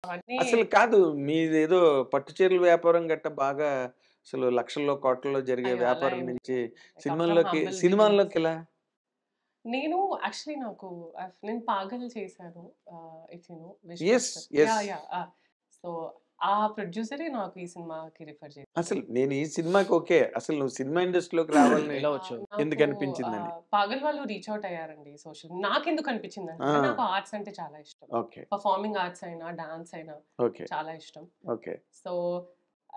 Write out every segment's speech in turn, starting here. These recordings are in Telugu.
అవన్నీ అసలు కాదు. మీదేదో పట్టు చీరల వ్యాపారం గట్ట బాగా అసలు లక్షల్లో, కోట్లలో జరిగే అయ్యో! అలా వ్యాపారం ఏం నుంచి లేదండి. ఐ కమ్ ఫ్రమ్ సినిమాల్లోకి హంబుల్ బిగినింగ్స్. సినిమాల్లోకెలా? నేను యాక్చువల్లీ నేను 'పాగల్' చేశాను. If you know yes. 'Vishwas' sir. Yes. Yeah! Yeah! So, ఆ ప్రొడ్యూసరే నాకు ఈ సినిమాకి రిఫర్ అసలు చేశారు. నేను ఈ సినిమాకి ఓకే. అసలు నువ్వు సినిమా ఇండస్ట్రీలోకి రావాలని ఎలా వచ్చావు? నాకు ఎందుకనిపించిందని? 'పాగల్' వాళ్ళు రీచ్ ఔట్ అయ్యారండి నాకెందుకు అనిపించిందంటే నాకు ఆ! ఆర్ట్స్ అంటే చాలా ఇష్టం. ఓకే. పర్ఫార్మింగ్ ఆర్ట్స్ అయినా, డాన్స్ అయినా ఓకే. చాలా ఇష్టం. ఓకే. సో,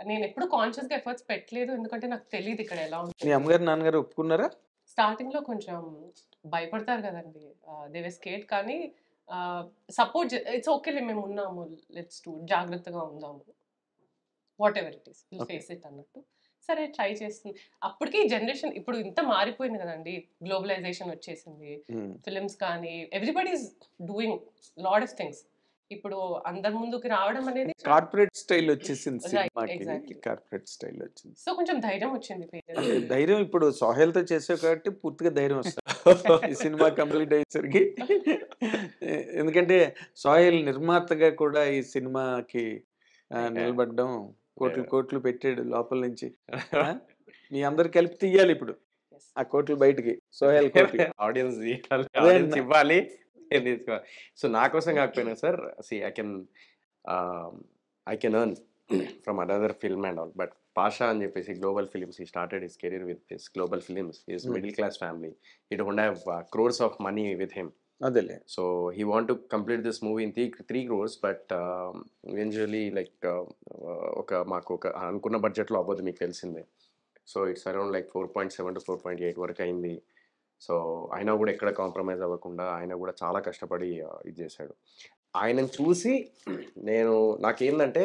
నేనెప్పుడు కాన్షియస్‌గా ఎఫర్ట్స్ పెట్టలేదు. ఎందుకంటే నాకు తెలీదు ఇక్కడ ఎలా మీ ఉంటది. అమ్మగారు, నాన్నగారు ఒప్పుకున్నారా? స్టార్టింగ్‌లో కొంచెం భయపడతారు గదండీ! దే వర్ స్కేర్డ్ కానీ ఆహ్, సపోర్ట్ ఇట్స్ ఓకేలే మేమున్నాము. లెట్స్ డూ జాగ్రత్తగా ఉందాము. Whatever it is. Will okay. Face it అన్నట్టు. సరే ట్రై చేస్తుంది. అప్పటికి జనరేషన్ ఇప్పుడు ఇంత మారిపోయింది గదండీ! గ్లోబలైజేషన్ వచ్చేసింది. హ్మ్. ఫిల్మ్స్ కానీ everybody is doing lot of things. ఇప్పుడు అందరి ముందుకి రావడం అనేది కార్పొరేట్ స్టైల్ వచ్చేసింది రైట్. సినిమాకి. ఎగ్జాక్ట్‌లీ. కార్పొరేట్ స్టైల్ వచ్చింది. సో, కొంచెం ధైర్యం వచ్చింది అంటే పేరెంట్స్‌కి. ధైర్యం ఇప్పుడు సోహెల్‌తో చేసావు కాబట్టి పూర్తిగా ధైర్యం వస్తది. ఈ సినిమా కంప్లీట్ అయ్యేసరికి. ఎందుకంటే సోహెల్ నిర్మాతగా కూడా ఈ సినిమాకి నిలబడ్డం కోట్లు, కోట్లు పెట్టాడు లోపల నుంచి. ఆ! మీ అందరూ కలిపి తీయాలి ఇప్పుడు. యెస్. ఆ కోట్లు బయటికి. సోహెల్ కోట్లు. ఆడియన్స్ తీయాలి. అదే ఆడియన్స్ అన్న. ఇవ్వాలి. నేను తీసుకోవాలి. సో, నా కోసం కాకపోయినా sir I can earn from another film and all. But Pasha అని చెప్పేసి global films he started his career with this global films. He is middle class family. He don't have crores of money with him. అదేలే. So he want to complete this movie in 3 crores, but eventually like మాకు ఒక అనుకున్న బడ్జెట్లో అవ్వదు మీకు తెలిసిందే. So it's around like 4.7 to 4.8 వరకు అయింది. సో అయినా కూడా ఎక్కడ కాంప్రమైజ్ అవ్వకుండా ఆయన కూడా చాలా కష్టపడి ఇది చేశాడు. ఆయనను చూసి నేను నాకేందంటే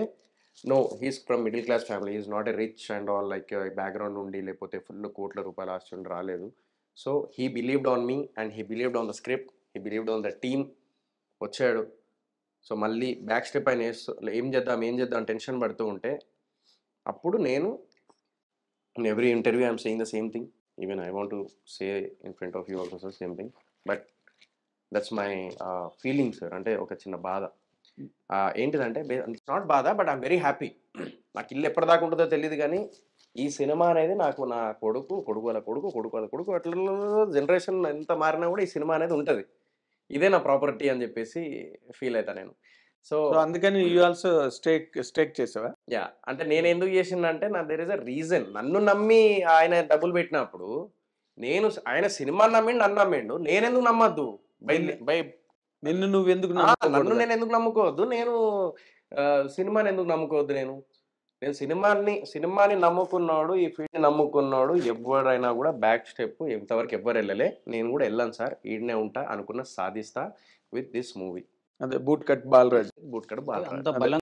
he's from middle class family. He's not a rich and all like background ఉండి లేకపోతే ఫుల్ కోట్ల రూపాయల ఆస్తి ఉండి రాలేదు. So he believed on me and he believed on the script. He believed on the team. వచ్చాడు. సో మళ్ళీ బ్యాక్ స్టెప్ ఆయన ఏం చేద్దాం టెన్షన్ పడుతూ ఉంటే అప్పుడు నేను in every interview I'm saying the same thing. Even I want to say in front of you also same thing. But that's my feeling sir. అంటే ఒక చిన్న బాధ. ఏంటిదంటే ఇట్స్ నాట్ బాధ, బట్ ఐఎమ్ వెరీ హ్యాపీ. నాకు ఇల్లు ఎప్పటిదాకా ఉంటుందో తెలియదు కానీ ఈ సినిమా అనేది నాకు నా కొడుకు వాళ్ళ కొడుకు అట్లా జనరేషన్ ఎంత మారినా కూడా ఈ సినిమా అనేది ఉంటుంది. ఇదే నా ప్రాపర్టీ అని చెప్పేసి ఫీల్ అవుతా నేను. సో సో అందుకని యూ ఆల్సో స్టేక్ చేసావా? యా అంటే నేను ఎందుకు చేసిందంటే దేర్ ఇస్ అ రీజన్. నన్ను నమ్మి ఆయన డబ్బులు పెట్టినప్పుడు ఆయన సినిమా నమ్మిండు, నన్ను నమ్మిండు. నేనెందుకు నమ్మద్దు? బై నిన్ను నువ్వెందుకు నన్ను నమ్ముకోకూడదా? నేను ఎందుకు నమ్ముకోవద్దు? సినిమాని ఎందుకు నమ్ముకోవద్దు? నేను సినిమాని నమ్ముకున్నాడు, ఈ ఫీల్డ్‌ని నమ్ముకున్నాడు. ఎవ్వరైనా కూడా బ్యాక్ స్టెప్ ఇంతవరకు ఎవ్వరు వెళ్ళలే. నేను కూడా వెళ్ళను సార్. ఈడనే ఉంటా, అనుకున్న సాధిస్తా విత్ దిస్ మూవీ. అదే boot cut Balaraju. Boot cut Balaraju. అంత అదే.